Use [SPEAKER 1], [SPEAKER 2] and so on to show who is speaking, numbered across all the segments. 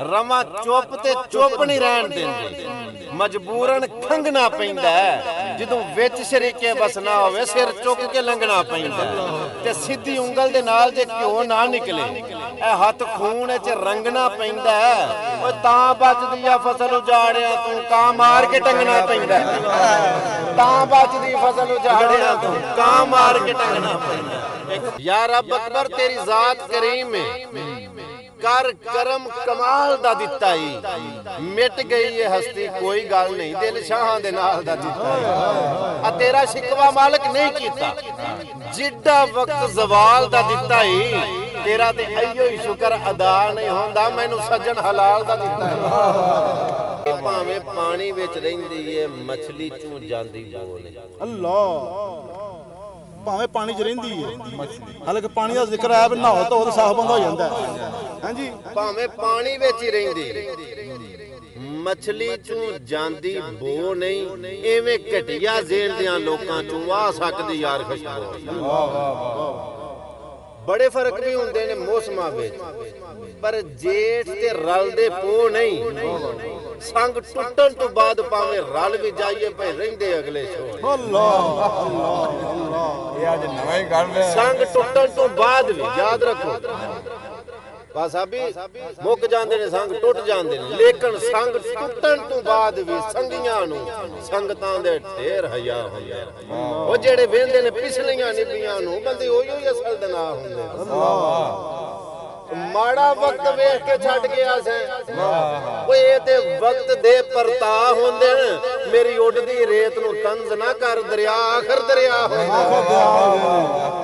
[SPEAKER 1] रमा चुप ते चुप नहीं रहन देंदे, मजबूरन खंगना पैंदा है। जदों विच शरीके बसना होवे सिर चुक के लंघना पैंदा है ते सीधी उंगल दे नाल जे घिओ ना निकले ए हथ खून च रंगना पैंदा है। ओए तां बचदी आ फसल उजाड़िया तू कां मार के टंगना पैंदा है, तां बचदी फसल उजाड़िया तू कां मार के टंगना पैंदा है। या रब अकबर तेरी जात करीम है, कर करम कमाल दा दिता ही, मिट गई ये हस्ती कोई गल नहीं, दिल शाहां दे नाल दा दिता ही। आ तेरा शिकवा मालिक नहीं कीता, जिड्डा वक्त जवाल दा दिता ही, तेरा ते अइयो ही शुक्र अदा नहीं होंदा, मैनू सज्जन हलाल दा दिता है। भावें पानी विच रहिंदी है मछली चूं जांदी बोल
[SPEAKER 2] अल्लाह, भावें पानी च रहिंदी है हालांकि पानी का जिक्र है नहाओ तो साफ बंदा हो जाता है। हाँ जी,
[SPEAKER 1] भावें पानी विच ही रहिंदी मछली चूं जांदी बो नहीं, एवें घटिया जेल दियां लोकां चूं आ सकदी यार खुशबू। बड़े फर्क भी होंदे ने मौसमां विच, पर जेठ ते रल दे पो नहीं। संग टुटन तो बाद भावें रल भी जाइए भाई रहिंदे अगले छोड़।
[SPEAKER 2] अल्लाह अल्लाह अल्लाह,
[SPEAKER 3] ये आज नवा ही कर रहे हैं।
[SPEAKER 1] संग टुटन तो बाद भी याद रखो पासाबी मुक जांदे ने, संग टुट जांदे ने, लेकिन संग टुटन तो बाद भी संगियां नूं संगतां दे ढेर हया हुंदे। ओ जेड़े वेंदे ने पिछलियां निबियां नूं बंदे ओही असल दे ना हुंदे। माड़ा वक्त वेख के छड़ गया से ओए ए ते वक्त दे परता होंदे ने। मेरी उड़दी रेत नूं तंज ना कर, दरिया आखिर दरिया होंदा।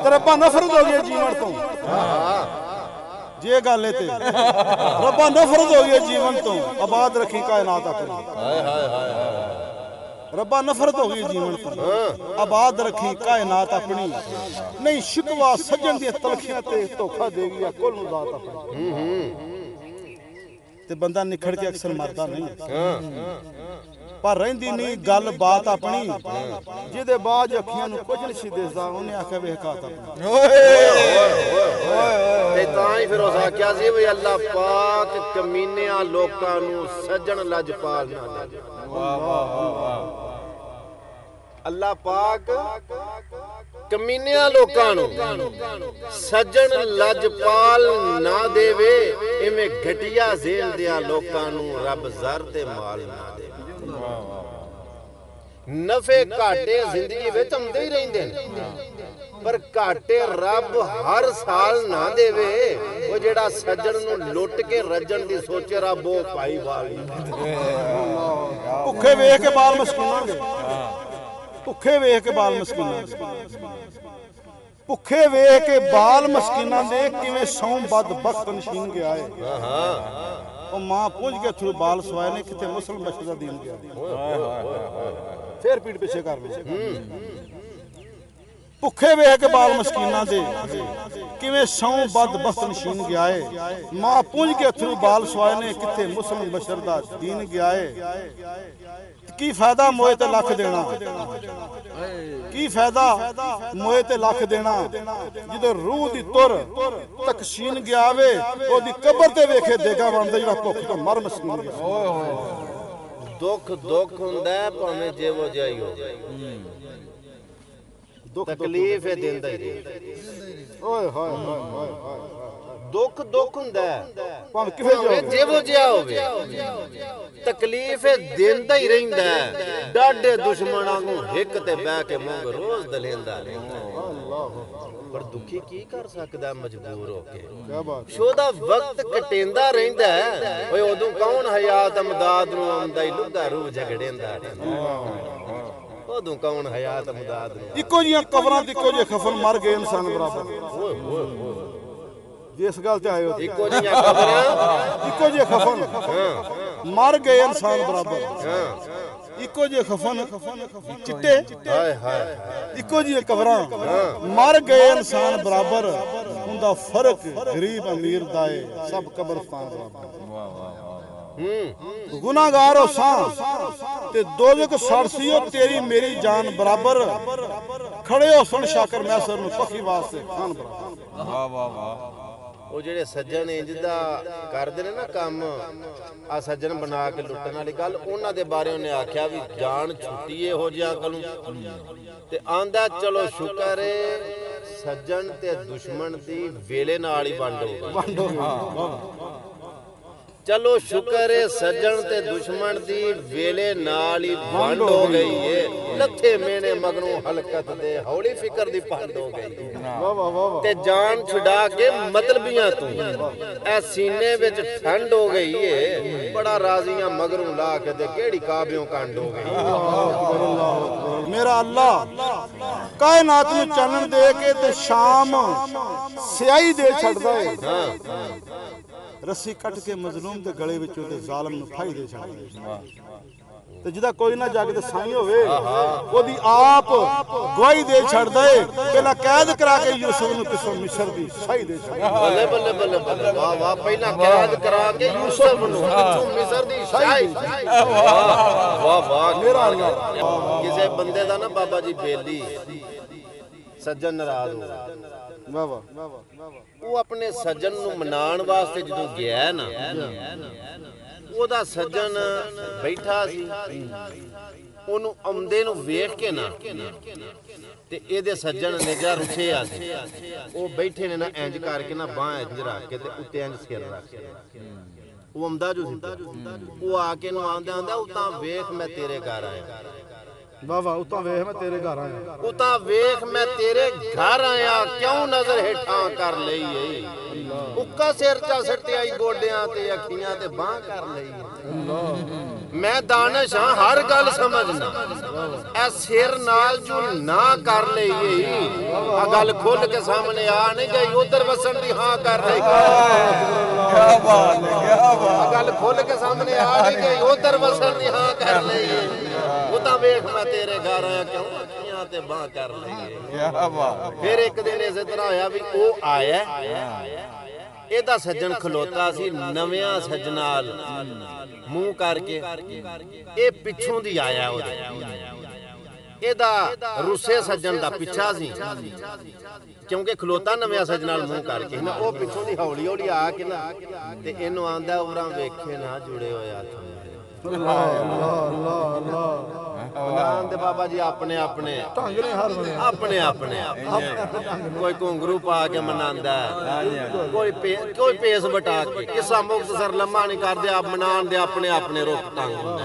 [SPEAKER 2] रब्बा नफरत हो गई जीवन तो, जे गल ते रब्बा नफरत हो गई जीवन तो, आबाद रखी कायनात अपनी। रब्बा नफरत हो गई जीवन तो, आबाद रखी कायनात अपनी। नहीं शिकवा सज्जन दी तलखियां ते धोखा देगी या कुल ज़ात अपनी। ते बंदा निखड़ के अक्सर मरदा नहीं, पर रहिंदी नहीं गल बात अपनी। जिहदे बाद अखियां नूं कुछ नहीं सी दिसदा उन्हें आख्या वेख कात अपनी।
[SPEAKER 1] ते तां ही फिर उस आख्या सी वी अल्लाह पाक कमीनियां लोकां नूं सज्जन लजपाल ना दे। अल्लाह पाक कमीनियां लोकां नूं सज्जन लजपाल ना देवे, इवें घटिया जेल दियां लोकां नूं रब ज़र ते माल ना दे। नफे घाटे जिंदगी विच आउंदे ही रहिंदे ने, पर घाटे रब हर साल ना देवे। वो जेड़ा सज्जन नूं लुट के रजन दी सोचे रब वो पाई वाल
[SPEAKER 2] भुखे वेख के बाल मस्कीनां दे, भुखे वेख के बाल मस्कीनां दे, भुखे वेख के बाल मस्कीनां दे किवें सौं बदबख्त नशीन गया है। ਉਹ ਮਾਂ ਪੁੱਜ ਕੇ ਥਰੂ ਬਾਲ ਸਵਾਏ ਨੇ ਕਿਤੇ ਮੁਸਲਮ ਮਸ਼ਹੂਰ ਦਾ ਦੀਨ ਗਿਆ। ਫੇਰ ਪੀੜ ਪਿੱਛੇ ਕਰ ਲਈ ਭੁੱਖੇ ਵੇਖ ਕੇ ਬਾਲ ਮਸਕੀਨਾਂ ਦੇ ਕਿਵੇਂ ਸੌਂ ਬਦਬਖਤ ਨਸ਼ੀਨ ਗਿਆ ਏ। ਮਾਂ ਪੁੱਜ ਕੇ ਥਰੂ ਬਾਲ ਸਵਾਏ ਨੇ ਕਿਤੇ ਮੁਸਲਮ ਬਸ਼ਰ ਦਾ ਦੀਨ ਗਿਆ ਏ। ਕੀ ਫਾਇਦਾ ਮੋਏ ਤੇ ਲੱਖ ਦੇਣਾ, ਕੀ ਫਾਇਦਾ ਮੋਏ ਤੇ ਲੱਖ ਦੇਣਾ, ਜਦੋਂ ਰੂਹ ਦੀ ਤੁਰ ਤਕਸ਼ੀਨ ਗਿਆ ਵੇ ਉਹਦੀ ਕਬਰ ਤੇ ਵੇਖੇ ਦੇਗਾ ਬਣਦਾ ਜਿਹੜਾ ਭੁੱਖ ਤੋਂ ਮਰ ਮਸਕੀਨ ਗਿਆ।
[SPEAKER 1] ਦੁੱਖ ਦੁੱਖ ਹੁੰਦਾ ਭਾਵੇਂ ਜਿਹੋ ਜਿਹਾ ਹੀ ਹੋਵੇ, ਤਕਲੀਫ ਇਹ ਦਿੰਦਾ ਹੀ ਰਹਿੰਦਾ।
[SPEAKER 2] ਓਏ ਹਾਏ ਹਾਏ ਹਾਏ ਹਾਏ,
[SPEAKER 1] ਦੁੱਖ ਦੁੱਖ ਹੁੰਦਾ
[SPEAKER 2] ਭਾਵੇਂ ਕਿਵੇਂ
[SPEAKER 1] ਜਿਹੋ ਜਿਹਾ ਹੋਵੇ, ਤਕਲੀਫ ਇਹ ਦਿੰਦਾ ਹੀ ਰਹਿੰਦਾ। ਡਾਢੇ ਦੁਸ਼ਮਣਾਂ ਨੂੰ ਹਿੱਕ ਤੇ ਬਹਿ ਕੇ ਮੰਗ ਰੋਜ਼ ਦਲੇਂਦਾ ਰਹਿੰਦਾ। ਪਰ ਦੁਖੀ ਕੀ ਕਰ ਸਕਦਾ ਮਜਬੂਰ ਹੋ ਕੇ, ਸ਼ੋਦਾ ਵਕਤ ਕਟੇਂਦਾ ਰਹਿੰਦਾ। ਓਏ ਉਦੋਂ ਕੌਣ ਹਯਾਤ ਅਮਦਾਦ ਨੂੰ ਆਉਂਦਾ ਹੀ ਲੁੱਗਾ ਰੂਹ ਝਗੜੇਂਦਾ ਰਹਿੰਦਾ। ਉਦੋਂ ਕੌਣ ਹਯਾਤ ਅਮਦਾਦ ਨੂੰ,
[SPEAKER 2] ਇੱਕੋ ਜੀਆਂ ਕਬਰਾਂ ਤੇ ਇੱਕੋ ਜਿਹੇ ਖਫਨ ਮਰ ਗਏ ਇਨਸਾਨ ਬਰਾਬਰ। जिस गल ते आए हो
[SPEAKER 1] इको जिहियां खबरां,
[SPEAKER 2] इको जे खफन मर गए इंसान बराबर। इको जे खफन चिट्टे इको जी कबरां मर गए इंसान बराबर। उनदा फर्क गरीब अमीर दा है, सब कब्रिस्तान बराबर। गुनाहगार हो सा ते दोज़ख सड़सियो तेरी मेरी जान बराबर। खड़े हो सुन शाकर मैसर नु पखी वास्ते खान बराबर। वाह वाह वाह।
[SPEAKER 1] ਉਹ ਜਿਹੜੇ ਸੱਜਣ ਇੰਜ ਦਾ ਕਰਦੇ ਨੇ ਨਾ ਕੰਮ, ਆ ਸੱਜਣ ਬਣਾ ਕੇ ਲੁੱਟਣ ਵਾਲੀ ਗੱਲ, ਉਹਨਾਂ ਦੇ ਬਾਰੇ ਉਹਨੇ ਆਖਿਆ ਵੀ ਜਾਨ ਛੁੱਟੀ ਇਹੋ ਜਿਹਾ ਕੋਲੋਂ ਤੇ ਆਂਦਾ ਚਲੋ ਸ਼ੁਕਰ ਏ ਸੱਜਣ ਤੇ ਦੁਸ਼ਮਣ ਦੀ ਵੇਲੇ ਨਾਲ ਹੀ ਵੰਡ ਹੋ ਗਈ। ਚਲੋ ਸ਼ੁਕਰ ਏ ਸੱਜਣ ਤੇ ਦੁਸ਼ਮਣ ਦੀ ਵੇਲੇ ਨਾਲ ਹੀ ਵੰਡ ਹੋ ਗਈ ਏ। ਲੱਥੇ ਮੇਨੇ ਮਗਰੋਂ ਹਲਕਤ ਦੇ ਹੌਲੀ ਫਿਕਰ ਦੀ ਪੰਡ ਹੋ ਗਈ ਤੇ ਜਾਨ ਛੁਡਾ ਕੇ ਮਤਲਬੀਆਂ ਤੂੰ ਐ ਸੀਨੇ ਵਿੱਚ ਠੰਡ ਹੋ ਗਈ ਏ। ਬੜਾ ਰਾਜ਼ੀਆਂ ਮਗਰੋਂ ਲਾ ਕੇ ਤੇ ਕਿਹੜੀ ਕਾਬਿਓਂ ਕੰਡ ਹੋ ਗਈ।
[SPEAKER 2] मेरा अल्लाह कायनात में चानन दे के ते शाम स्याही दे छड़दा है। रस्सी कट के मजलूम दे गले विचों ते जालिम नूं फाही दे छड़दा है। ते जिदा कोई ना जाके ते साईं होवे ओदी आप गवाही दे छड़दा है। पहला कैद करा के यूसुफ नूं किसों मिस्र दी शाही दे छड़दा।
[SPEAKER 1] बल्ले बल्ले बल्ले बल्ले वाह वाह। पहला कैद करा के यूसुफ नूं किसों मिस्र दी शाही। वाह वाह मेरा अल्लाह। किसी बंदे दा ना बाबा जी बेली सज्जन नाराज हो
[SPEAKER 2] वाह वाह।
[SPEAKER 1] वो अपने सज्जन नूं मनाण वास्ते जदों गया ना ਉਹਦਾ ਸੱਜਣ ਬੈਠਾ ਸੀ, ਉਹਨੂੰ ਆਉਂਦੇ ਨੂੰ ਵੇਖ ਕੇ ਨਾ ਤੇ ਇਹਦੇ ਸੱਜਣ ਨਿਗਾਹ ਰੁੱਛਿਆ ਸੀ। ਉਹ ਬੈਠੇ ਨੇ ਨਾ ਇੰਜ ਕਰਕੇ ਨਾ ਬਾਹ ਇੰਜ ਰੱਖ ਕੇ ਤੇ ਉੱਤੇ ਇੰਜ ਸਿਰ ਰੱਖ ਕੇ ਉਹ ਆਉਂਦਾ ਜੋ ਸੀ। ਉਹ ਆ ਕੇ ਨੂੰ ਆਂਦਾ ਉਹ ਤਾਂ ਵੇਖ ਮੈਂ ਤੇਰੇ ਘਰ ਆਇਆ।
[SPEAKER 2] वाह वाह। उतां वेख मैं तेरे घर आया।
[SPEAKER 1] उतां वेख मैं तेरे घर आया। क्यों नजर हेठां कर लई उक्का सिर चा सट्टे आई गोडियां ते अखियां ते बाह कर लई। मैं दानिश हां हर गल समझना ऐ सिर नाल जो ना कर लई आ गल खुल के सामने आ नहीं गई। उधर वसन दी हां कर लई। क्या बात है क्या बात। गल खुल के सामने आ नहीं गई। उधर वसन दी हां कर लई। उतां वेख मैं तेरे घर आया। क्यों अखियां ते बाह कर लई। क्या बात। फिर एक दिन इस तरह होया भी ओ आया ਇਹਦਾ ਸੱਜਣ ਖਲੋਤਾ ਸੀ ਨਵਿਆਂ ਸੱਜਣਾਲ ਮੂੰਹ ਕਰਕੇ। ਇਹ ਪਿੱਛੋਂ ਦੀ ਆਇਆ ਉਹਦੇ। ਇਹਦਾ ਰੁੱਸੇ ਸੱਜਣ ਦਾ ਪਿੱਛਾ ਸੀ ਕਿਉਂਕਿ ਖਲੋਤਾ ਨਵਿਆਂ ਸੱਜਣਾਲ ਮੂੰਹ ਕਰਕੇ ਨਾ। ਉਹ ਪਿੱਛੋਂ ਦੀ ਹੌਲੀ ਹੌਲੀ ਆ ਕੇ ਨਾ ਤੇ ਇਹਨੂੰ ਆਂਦਾ ਉਰਾਂ ਵੇਖੇ ਨਾ ਜੁੜੇ ਹੋਏ ਹੱਥ। ਦੇ ਬਾਬਾ ਜੀ ਆਪਣੇ ਆਪਣੇ ਆਪਣੇ ਆਪਣੇ ਕੋਈ ਘੁੰਗਰੂ ਪਾ ਕੇ ਮਨਾਉਂਦਾ, ਕੋਈ ਪੇਸ ਬਟਾ ਕੇ। ਕਿਸਾ ਮੁਖਤਸਰ ਲੰਮਾ ਨਹੀਂ ਕਰਦੇ ਆਪ ਮਨਾਉਣ ਦੇ ਆਪਣੇ ਆਪਣੇ ਰੁੱਖ ਟੰਗ ਹੁੰਦੇ।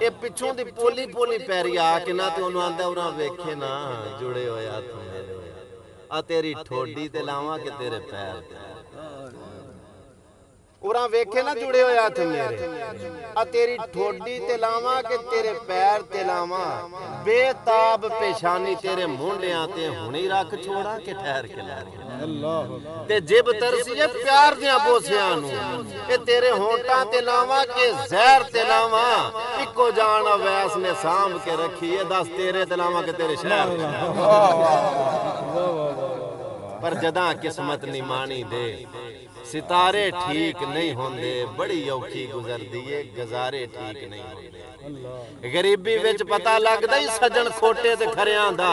[SPEAKER 1] ਇਹ ਪਿੱਛੋਂ ਦੀ ਪੋਲੀ ਪੋਲੀ ਪੈਰੀ ਆ ਕੇ ਨਾ ਤੇ ਉਹਨੂੰ ਆਂਦਾ ਉਰਾਂ ਵੇਖੇ ਨਾ ਜੁੜੇ ਹੋਏ ਹੱਥ ਮੇਰੇ। ਆ ਤੇਰੀ ਠੋਡੀ ਤੇ ਲਾਵਾਂ ਕਿ ਤੇਰੇ ਪੈਰ ਤੇ। ਉਰਾਂ ਵੇਖੇ ਨਾ ਜੁੜੇ ਹੋਏ ਹੱਥ ਮੇਰੇ। ਆ ਤੇਰੀ ਠੋਡੀ ਤੇ ਲਾਵਾਂ ਕਿ ਤੇਰੇ ਪੈਰ ਤੇ ਲਾਵਾਂ। ਬੇਤਾਬ ਪੇਸ਼ਾਨੀ ਤੇਰੇ ਮੋਢਿਆਂ ਤੇ ਹੁਣੀ ਰੱਖ ਛੋੜਾ ਕਿ ਠਹਿਰ ਕੇ ਲੈ ਅੱਲਾਹ। ਤੇ ਜਿਬ ਤਰਸੀਏ ਪਿਆਰ ਦੀਆਂ ਬੋਸਿਆਂ ਨੂੰ ਇਹ ਤੇਰੇ ਹੋਂਟਾਂ ਤੇ ਲਾਵਾਂ ਕਿ ਜ਼ਹਿਰ ਤੇ ਲਾਵਾਂ। ਇੱਕੋ ਜਾਨ ਅਵੈਸ ਨੇ ਸਾਂਭ ਕੇ ਰੱਖੀ ਏ। ਦੱਸ ਤੇਰੇ ਤੇ ਲਾਵਾਂ ਕਿ ਤੇਰੇ ਸ਼ਹਿਰ ਪਰ ਜਦਾਂ ਕਿਸਮਤ ਨਹੀਂ ਮਾਣੀ ਦੇ सितारे ठीक नहीं होंदे। बड़ी औखी गुजरदी है गुजारे ठीक नहीं होंदे। गरीबी विच पता लगदा ही सजन खोटे ते खरियां दा।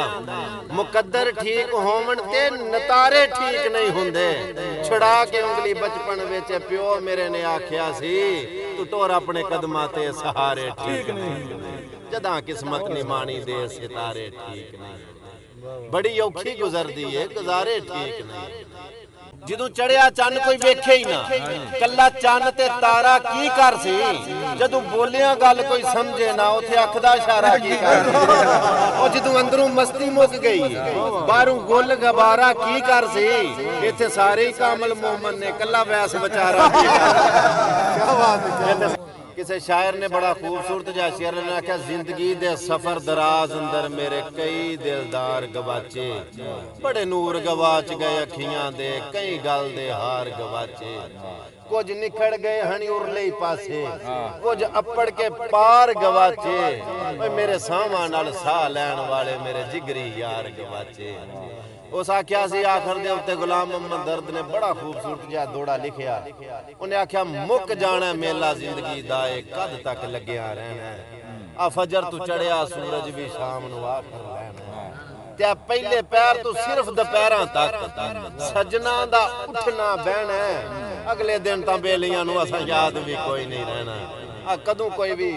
[SPEAKER 1] मुकद्दर ठीक होवन ते नतारे ठीक नहीं होंदे। छुड़ा के उंगली बचपन विच प्यो मेरे ने आखिया सी तू टोर अपने कदमां ते सहारे ठीक नहीं। जदां किस्मत नहीं मानी दे सितारे ठीक नहीं। बड़ी औखी गुजरदी है गुजारे ठीक नहीं। ਜਦੋਂ ਚੜਿਆ ਚੰਨ ਕੋਈ ਵੇਖੇ ਹੀ ਨਾ ਕੱਲਾ ਚੰਨ ਤੇ ਤਾਰਾ ਕੀ ਕਰ ਸੀ। ਜਦੋਂ ਬੋਲਿਆ ਗੱਲ ਕੋਈ ਸਮਝੇ ਨਾ ਉੱਥੇ ਅੱਖ ਦਾ ਇਸ਼ਾਰਾ ਕੀ ਕਰ। ਉਹ ਜਦੋਂ ਅੰਦਰੋਂ ਮਸਤੀ ਮੁੱਕ ਗਈ ਬਾਹਰੋਂ ਗੁੱਲ ਗਬਾਰਾ ਕੀ ਕਰ ਸੀ। ਇੱਥੇ ਸਾਰੇ ਹੀ ਕਾਮਲ ਮੋਮਨ ਨੇ ਕੱਲਾ ਵੈਸ ਵਿਚਾਰਾ ਕੀ ਕਰ। किसी शायर ने बड़ा खूबसूरत जहा शेर ने आख्या जिंदगी दे सफर दराज अंदर मेरे कई दिलदार गवाचे। बड़े नूर गवाच गए अखियां दे कई गल दे हार गवाचे। कुछ निखड़ गए हनी उरले पासे कुछ अपड़ के पार गवाचे। मेरे सावां नाल साह लैण वाले मेरे जिगरी यार गवाचे। उस आख्या सी आखिर दे उत्ते गुलाम मोहम्मद दर्द ने बड़ा खूबसूरत जिहा दोड़ा लिखिया। उन्हें आख्या मुक जाना मेला जिंदगी दा कद तक लग्या रहना। आ फजर तू चढ़िया सूरज भी शाम नू आखर रहना। ते पहले पैर तो सिर्फ दोपहर तक सजना दा उठना बहना अगले दिन तां बेलियां नूं असां याद भी कोई नहीं रहना कदों कोई भी